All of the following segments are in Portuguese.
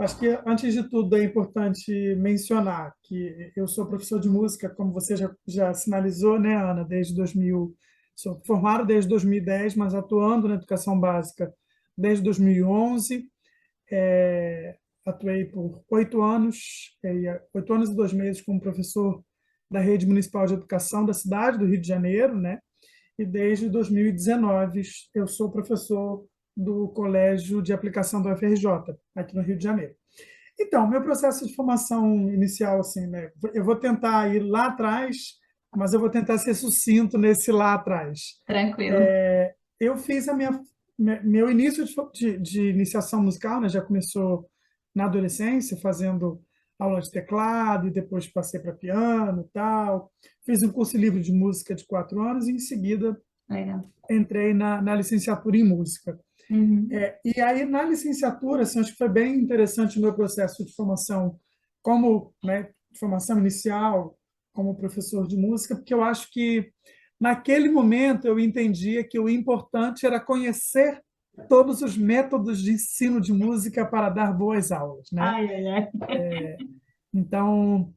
Acho que, antes de tudo, é importante mencionar que eu sou professor de música, como você já sinalizou, né, Ana, desde 2000, sou formado desde 2010, mas atuando na educação básica desde 2011. É, atuei por 8 anos, 8 anos e 2 meses como professor da Rede Municipal de Educação da cidade do Rio de Janeiro, né? E desde 2019 eu sou professor do Colégio de Aplicação do UFRJ, aqui no Rio de Janeiro. Então, meu processo de formação inicial, assim, né? Eu vou tentar ir lá atrás, mas eu vou tentar ser sucinto nesse lá atrás. Tranquilo. Eu fiz meu início de iniciação musical, né? Já começou na adolescência, fazendo aula de teclado, e depois passei para piano e tal. Fiz um curso livre de música de 4 anos, e em seguida Legal. entrei na licenciatura em música. Uhum. E aí, na licenciatura, assim, acho que foi bem interessante o meu processo de formação como, né, de formação inicial, como professor de música, porque eu acho que, naquele momento, eu entendia que o importante era conhecer todos os métodos de ensino de música para dar boas aulas, né? Ai, ai, ai. Então,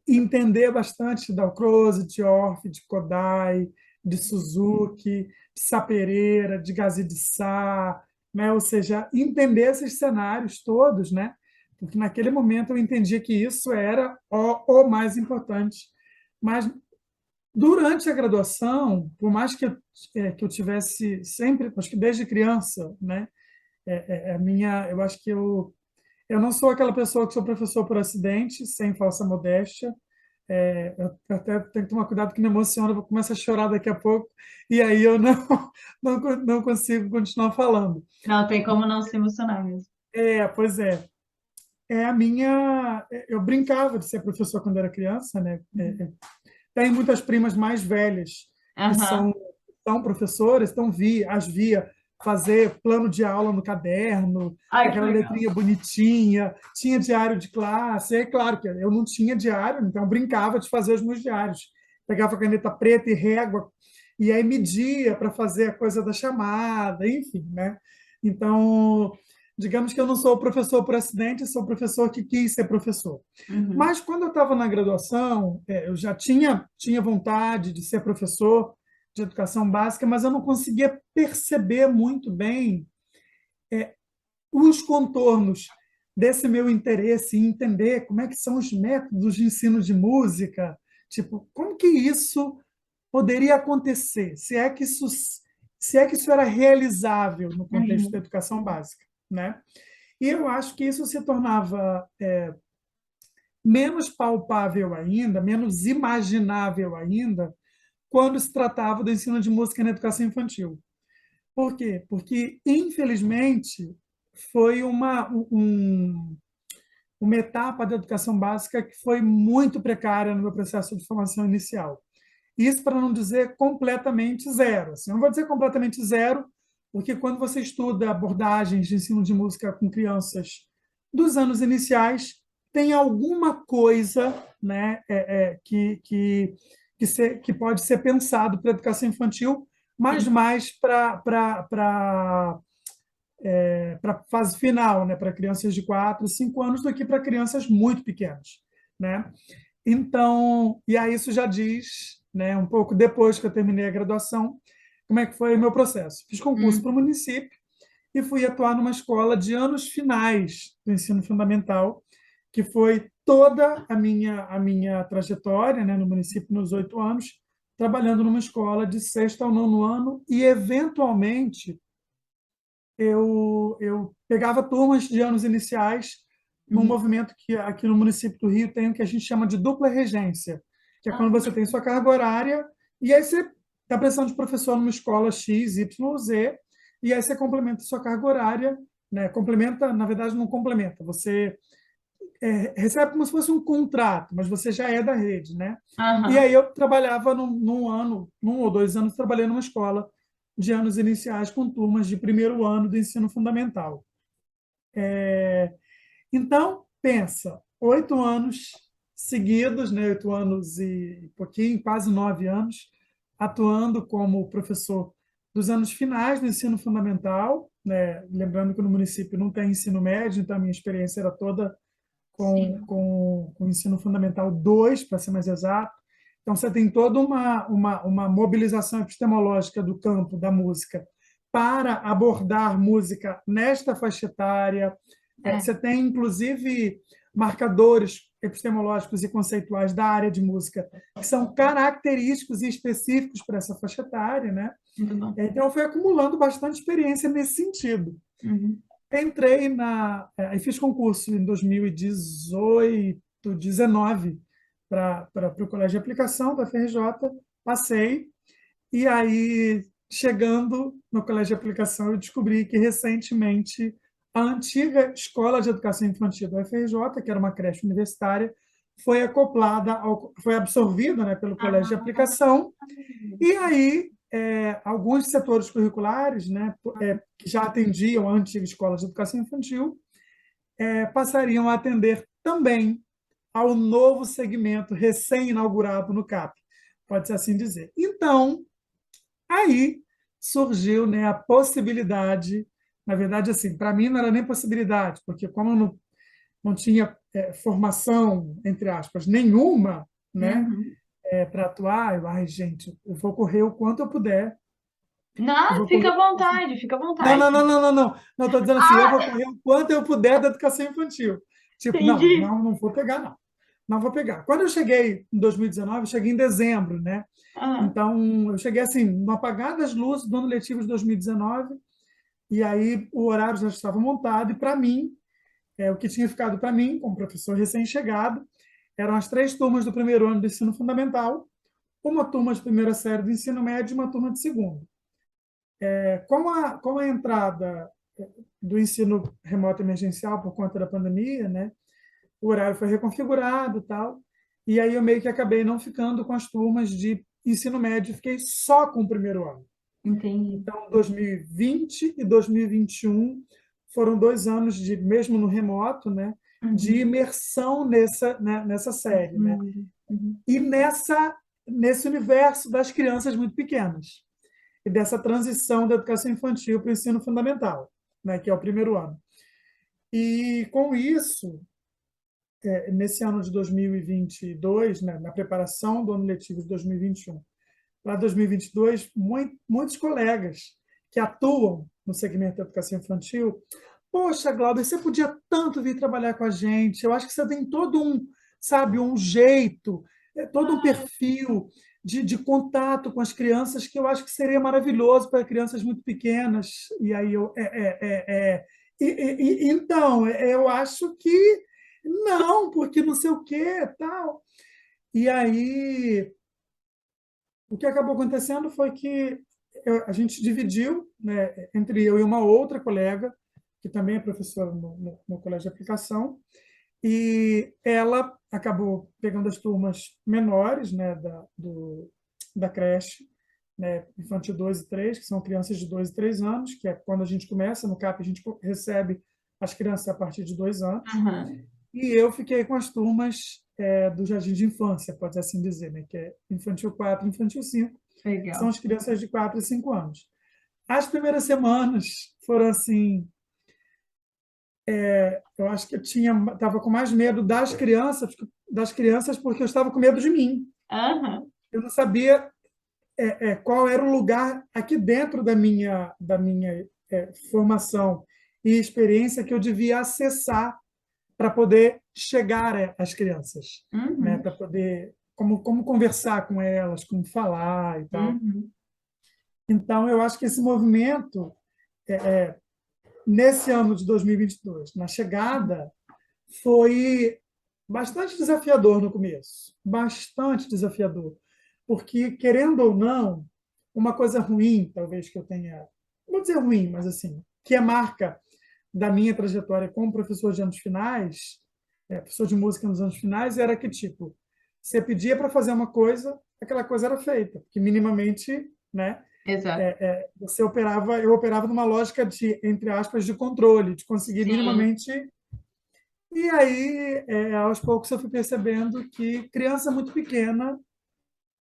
entender bastante da Dalcroze, de Orff, de Kodai, de Suzuki, de Sapereira, de Gazi de Sá, né? Ou seja, entender esses cenários todos, né? Porque naquele momento eu entendia que isso era o mais importante. Mas durante a graduação, por mais que eu tivesse sempre, acho que desde criança, né? Eu acho que eu não sou aquela pessoa que sou professor por acidente, sem falsa modéstia. Eu até tenho que tomar cuidado que me emociona, eu vou começar a chorar daqui a pouco, e aí eu não, não consigo continuar falando. Não tem como não se emocionar mesmo. Pois é. Eu brincava de ser professor quando era criança, né? Tenho muitas primas mais velhas que Aham. são professoras, então as via fazer plano de aula no caderno, Ai, que aquela legal. letrinha bonitinha, tinha diário de classe. É claro que eu não tinha diário, então eu brincava de fazer os meus diários. Pegava caneta preta e régua, e aí media para fazer a coisa da chamada, enfim, né? Então, digamos que eu não sou professor por acidente, sou professor que quis ser professor. Uhum. Mas quando eu estava na graduação, eu já tinha vontade de ser professor de educação básica, mas eu não conseguia perceber muito bem os contornos desse meu interesse em entender como é que são os métodos de ensino de música, tipo, como que isso poderia acontecer, se é que isso era realizável no contexto da Uhum. educação básica, né? E eu acho que isso se tornava menos palpável ainda, menos imaginável ainda, quando se tratava do ensino de música na educação infantil. Por quê? Porque, infelizmente, foi uma etapa da educação básica que foi muito precária no meu processo de formação inicial. Isso para não dizer completamente zero. Assim, eu não vou dizer completamente zero, porque quando você estuda abordagens de ensino de música com crianças dos anos iniciais, tem alguma coisa, né, que pode ser pensado para a educação infantil, mas Sim. mais para a fase final, né, para crianças de 4, 5 anos, do que para crianças muito pequenas, né? Então, e aí isso já diz, né, um pouco depois que eu terminei a graduação, como é que foi o meu processo. Fiz concurso para o Uhum. município e fui atuar numa escola de anos finais do ensino fundamental, que foi toda a minha trajetória, né, no município nos 8 anos, trabalhando numa escola de sexto ao nono ano e, eventualmente, eu pegava turmas de anos iniciais num Uhum. movimento que aqui no município do Rio tem o que a gente chama de dupla regência, que é Ah, quando você tem sua carga horária e aí você está precisando de professor numa escola X, Y, Z, e aí você complementa sua carga horária, né? Complementa, na verdade, não complementa, você recebe como se fosse um contrato, mas você já é da rede, né? E aham. aí eu trabalhava num ano, 1 ou 2 anos, trabalhei numa escola de anos iniciais com turmas de primeiro ano do ensino fundamental. Então, pensa, 8 anos seguidos, né, 8 anos e pouquinho, quase 9 anos, atuando como professor dos anos finais do ensino fundamental, né? Lembrando que no município não tem ensino médio, então a minha experiência era toda Sim. com o ensino fundamental 2 para ser mais exato. Então, você tem toda uma mobilização epistemológica do campo da música para abordar música nesta faixa etária. É. Você tem, inclusive, marcadores epistemológicos e conceituais da área de música que são característicos e específicos para essa faixa etária, né? Muito bom. Então, eu fui acumulando bastante experiência nesse sentido. Uhum. Entrei e fiz concurso em 2018, 19 para o Colégio de Aplicação da FRJ, passei, e aí, chegando no Colégio de Aplicação, eu descobri que recentemente a antiga Escola de Educação Infantil da UFRJ, que era uma creche universitária, foi acoplada, foi absorvida, né, pelo Colégio de Ah, Aplicação, e aí alguns setores curriculares, né, que já atendiam a antiga Escola de Educação Infantil, passariam a atender também ao novo segmento recém-inaugurado no CAP, pode-se assim dizer. Então, aí surgiu, né, a possibilidade, na verdade, assim, para mim não era nem possibilidade, porque como eu não tinha formação, entre aspas, nenhuma, né, uhum. para atuar, ai, gente, eu vou correr o quanto eu puder, eu Não, vou correr. fica à Não, vontade. não, não, não, não, não. Não, estou dizendo assim, eu vou Ah, correr o quanto eu puder da educação infantil. Tipo, não, entendi. não, não vou pegar, não. Não vou pegar. Quando eu cheguei em 2019, eu cheguei em dezembro, né? Ah, Então, eu cheguei assim, no apagar das luzes do ano letivo de 2019, e aí o horário já estava montado, e para mim, o que tinha ficado para mim, como professor recém-chegado, eram as 3 turmas do primeiro ano do ensino fundamental, uma turma de primeira série do ensino médio e uma turma de segundo. Com a entrada do ensino remoto emergencial por conta da pandemia, né, o horário foi reconfigurado e tal, e aí eu meio que acabei não ficando com as turmas de ensino médio, fiquei só com o primeiro ano. entendi. Então, 2020 e 2021 foram 2 anos de, mesmo no remoto, né, de Uhum. imersão nessa série, né, Uhum. Uhum. e nesse universo das crianças muito pequenas e dessa transição da educação infantil para o ensino fundamental, né, que é o primeiro ano. E com isso, nesse ano de 2022, né, na preparação do ano letivo de 2021 para 2022, muitos colegas que atuam no segmento da educação infantil, poxa, Glauber, você podia tanto vir trabalhar com a gente. Eu acho que você tem todo sabe, um jeito, todo um Ah, perfil de contato com as crianças que eu acho que seria maravilhoso para crianças muito pequenas. E aí então, eu acho que não, porque não sei o quê, tal. E aí, o que acabou acontecendo foi que a gente dividiu, né, entre eu e uma outra colega, que também é professora no Colégio de Aplicação, e ela acabou pegando as turmas menores, né, da creche, né, infantil 2 e 3, que são crianças de 2 e 3 anos, que é quando a gente começa no CAP, a gente recebe as crianças a partir de 2 anos. aham. E eu fiquei com as turmas do jardim de infância, pode assim dizer, né, que é infantil 4 e infantil 5, que são Legal. as crianças de 4 e 5 anos. As primeiras semanas foram assim, eu acho que eu estava com mais medo das crianças porque eu estava com medo de mim. Aham. Eu não sabia qual era o lugar aqui dentro da minha formação e experiência que eu devia acessar para poder chegar às crianças, né? Uhum. Para poder como conversar com elas, como falar e tal. Uhum. Então, eu acho que esse movimento, nesse ano de 2022, na chegada, foi bastante desafiador no começo, bastante desafiador, porque, querendo ou não, uma coisa ruim, talvez que eu tenha, não vou dizer ruim, mas assim, que é marca da minha trajetória como professor de anos finais, professor de música nos anos finais, era que, tipo, você pedia para fazer uma coisa, aquela coisa era feita, porque minimamente, né, Exato. eu operava numa lógica de, entre aspas, de controle, de conseguir Sim. minimamente. E aí, aos poucos, eu fui percebendo que criança muito pequena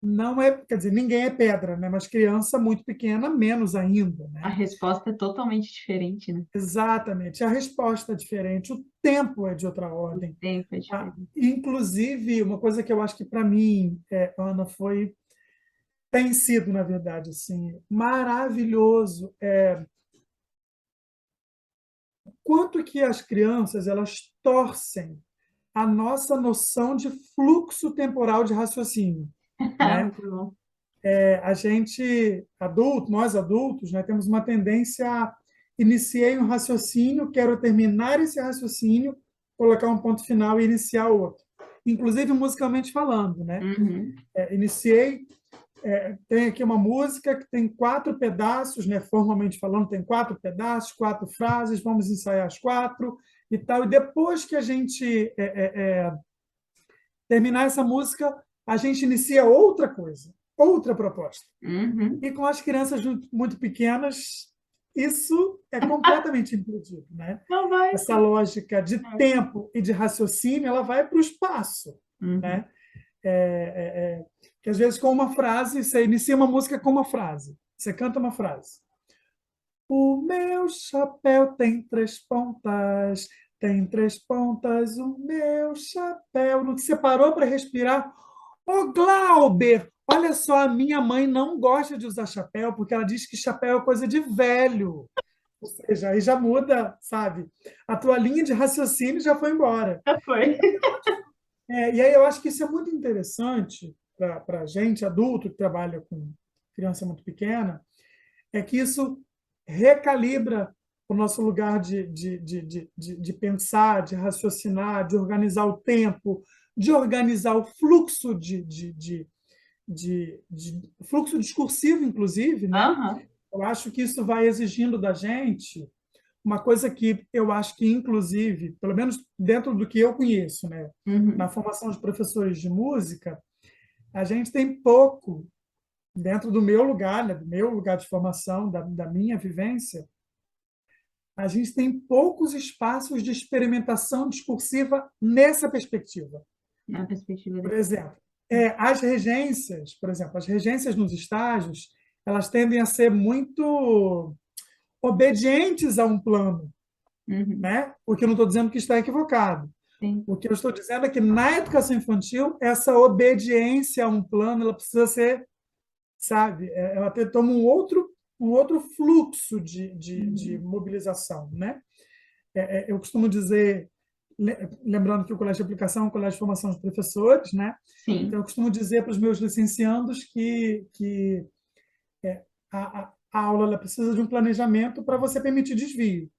não é, quer dizer, ninguém é pedra, né? Mas criança muito pequena, menos ainda, A né? resposta é totalmente diferente, né? Exatamente. A resposta é diferente, o tempo é de outra O ordem. tempo é diferente. Inclusive, uma coisa que eu acho que para mim, Ana, tem sido, na verdade, assim, maravilhoso, quanto que as crianças elas torcem a nossa noção de fluxo temporal de raciocínio, né? Muito bom. A gente, adulto, nós adultos, né, temos uma tendência a iniciei um raciocínio, quero terminar esse raciocínio, colocar um ponto final e iniciar outro. Inclusive musicalmente falando, né? Uhum. Iniciei, tem aqui uma música que tem 4 pedaços, né? Formalmente falando, tem 4 pedaços, 4 frases, vamos ensaiar as 4 e tal. E depois que a gente terminar essa música, a gente inicia outra coisa, outra proposta. Uhum. E com as crianças muito pequenas, isso é completamente impedido, né? Não vai. Essa lógica de É. tempo e de raciocínio, ela vai para o espaço, Uhum. né? Que às vezes com uma frase, você inicia uma música com uma frase, você canta uma frase. O meu chapéu tem 3 pontas, o meu chapéu. No que você parou para respirar, ô Glauber, olha só, a minha mãe não gosta de usar chapéu porque ela diz que chapéu é coisa de velho. Ou seja, aí já muda, sabe? A tua linha de raciocínio já foi embora. Já foi. E aí eu acho que isso é muito interessante para a gente, adulto, que trabalha com criança muito pequena, é que isso recalibra o nosso lugar de pensar, de raciocinar, de organizar o tempo, de organizar o fluxo fluxo discursivo, inclusive, né? Aham. Eu acho que isso vai exigindo da gente uma coisa que eu acho que, inclusive, pelo menos dentro do que eu conheço, né? Na Uhum. formação de professores de música, a gente tem pouco, dentro do meu lugar, né? Do meu lugar de formação, da minha vivência, a gente tem poucos espaços de experimentação discursiva nessa perspectiva. Na perspectiva Por da exemplo, criança. as regências, por exemplo, as regências nos estágios, elas tendem a ser muito obedientes a um plano, Uhum. né? O que eu não estou dizendo que está equivocado. Sim. O que eu estou dizendo é que na educação infantil, essa obediência a um plano, ela precisa ser, sabe, toma um outro fluxo de Uhum. mobilização, né? Eu costumo dizer, lembrando que o colégio de aplicação é um colégio de formação de professores, né? Então, Sim. eu costumo dizer para os meus licenciandos que a aula ela precisa de um planejamento para você permitir desvio.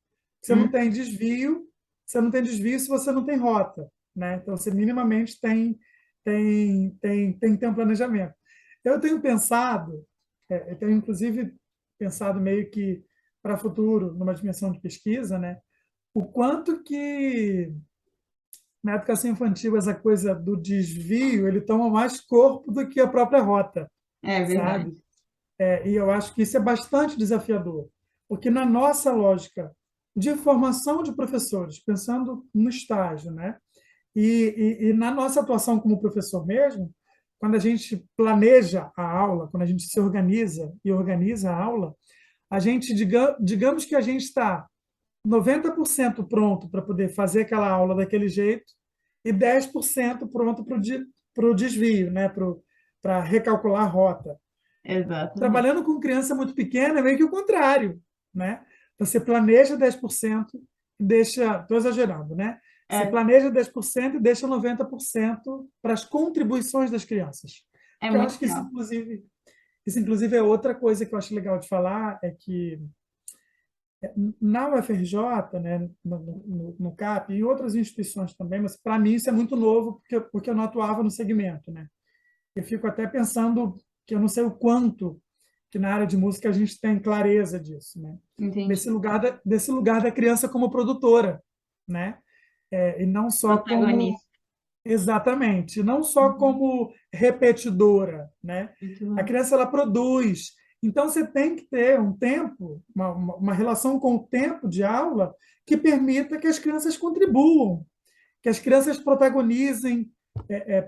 Você não Uhum. tem desvio, você não tem desvio se você não tem rota, né? Então, você minimamente tem que ter um planejamento. Eu tenho pensado, eu tenho inclusive pensado meio que para o futuro, numa dimensão de pesquisa, né? O quanto que na educação infantil essa coisa do desvio ele toma mais corpo do que a própria rota, É verdade. sabe? E eu acho que isso é bastante desafiador, porque na nossa lógica de formação de professores, pensando no estágio, né? E na nossa atuação como professor mesmo, quando a gente planeja a aula, quando a gente se organiza e organiza a aula, a gente, digamos que a gente está 90% pronto para poder fazer aquela aula daquele jeito e 10% pronto para o desvio, né? Para recalcular a rota. Exatamente. Trabalhando com criança muito pequena é meio que o contrário, né? Você planeja 10% e deixa, estou exagerando, né? Você É, planeja 10% e deixa 90% para as contribuições das crianças. é Porque eu muito acho que real. isso inclusive é outra coisa que eu acho legal de falar, é que na UFRJ, né, no CAP e em outras instituições também, mas para mim isso é muito novo porque eu não atuava no segmento, né? Eu fico até pensando que eu não sei o quanto que na área de música a gente tem clareza disso, né? Entendi. Desse lugar da criança como produtora, né? E não só como Protagonista. exatamente, não só Uhum. como repetidora, né? Muito A bom. criança ela produz, então você tem que ter um tempo, uma relação com o tempo de aula que permita que as crianças contribuam, que as crianças protagonizem,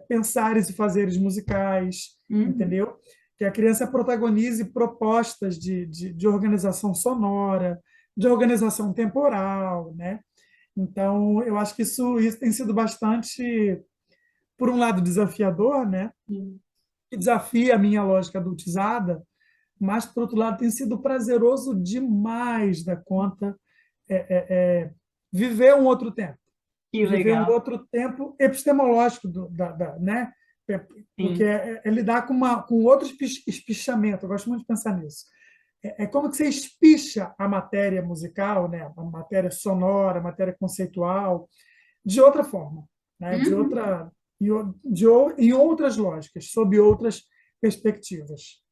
pensares e fazeres musicais, Uhum. entendeu? Que a criança protagonize propostas de organização sonora, de organização temporal, né? Então, eu acho que isso tem sido bastante, por um lado, desafiador, né? Sim. Que desafia a minha lógica adultizada, mas, por outro lado, tem sido prazeroso demais da conta é, viver um outro tempo, Que viver um legal. outro tempo epistemológico, né? Porque Sim. lidar com outro espichamento, eu gosto muito de pensar nisso. É como que você espicha a matéria musical, né? A matéria sonora, a matéria conceitual, de outra forma, né? Uhum. Em outras lógicas, sob outras perspectivas.